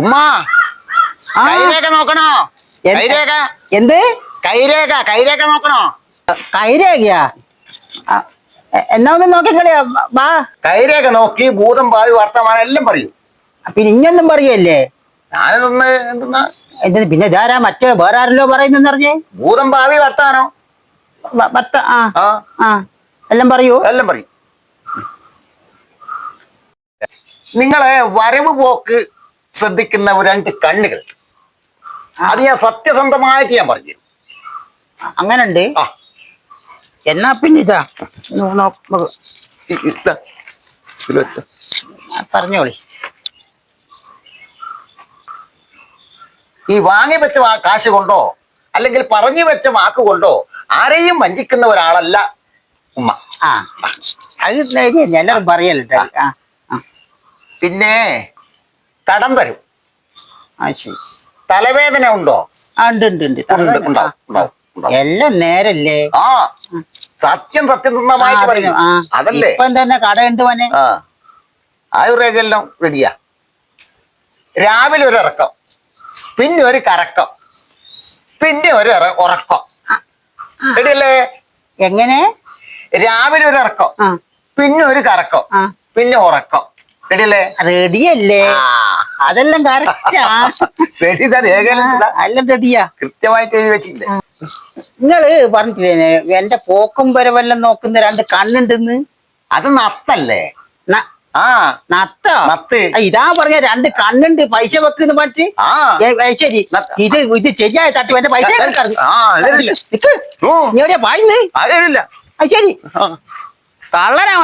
ഉമ്മ കൈരേഖ നോക്കണോ? കൈരേഖ എന്ത്? കൈരേഖ നോക്കണോ? കൈരേഖയാ? എന്നാ ഒന്ന് നോക്കിക്കളിയാ ബാ. കൈരേഖ നോക്കി ഭൂതം ഭാവി വർത്തമാനം എല്ലാം പറയൂ. പിന്നെ ഇഞ്ഞൊന്നും പറയല്ലേ? ഞാനിതൊന്ന് എന്തെന്നാ എന്തിന് പിന്നെ ഇതാരാ മറ്റേ വേറെ ആരല്ലോ പറയുന്നറിഞ്ഞേ? ഭൂതം ഭാവി വർത്താനോ എല്ലാം പറയൂ. എല്ലാം പറയും. നിങ്ങളെ വരവ് പോക്ക് ശ്രദ്ധിക്കുന്ന രണ്ട് കണ്ണുകൾ, അത് ഞാൻ സത്യസന്ധമായിട്ട് ഞാൻ പറഞ്ഞു. അങ്ങനുണ്ട്. എന്നാ പിന്നെ ഇതാ പറഞ്ഞോളി. ഈ വാങ്ങി വെച്ച കാശ് കൊണ്ടോ അല്ലെങ്കിൽ പറഞ്ഞു വെച്ച വാക്ക് കൊണ്ടോ ആരെയും വഞ്ചിക്കുന്ന ഒരാളല്ല ഉമ്മ. അത് എല്ലാവരും പറയല്ലോ. പിന്നെ കടം വരും. ശരി. തലവേദന ഉണ്ടോ? ഉണ്ട്. എല്ലാം നേരല്ലേ? സത്യസന്ധമായിട്ട് പറയും. അതല്ലേ ഇപ്പം തന്നെ കടയുണ്ട് മോനെ. ആയുർവേദം റെഡിയാ. രാവിലെ ഒരു ഇറക്കം, പിന്നെ ഒരു കറക്കം, പിന്നെ ഒരു ഉറക്കം. റെഡിയല്ലേ? എങ്ങനെ? രാവിലെ ഒരു ഇറക്കം, പിന്നെ ഒരു കറക്കം, പിന്നെ ഉറക്കം. റെഡിയല്ലേ? റെഡിയല്ലേ? അതെല്ലാം കറക്റ്റാ. എല്ലാം റെഡിയാ. കൃത്യമായിട്ട് എഴുതി വെച്ചില്ലേ? നിങ്ങള് പറഞ്ഞിട്ടില്ലേ എന്റെ പോക്കും വരവെല്ലാം നോക്കുന്ന രണ്ട് കണ്ണുണ്ടെന്ന്? അത് നത്തല്ലേ? നത്ത്. ഇതാ പറഞ്ഞ രണ്ട് കണ്ണുണ്ട് പൈസ വെക്കുന്ന പറ്റി. ശരി, ഇത് ശരിയായ തട്ടി എന്റെ പൈസ നീ എവിടെയാ പായുന്നേ? ശരി, കള്ളനാ.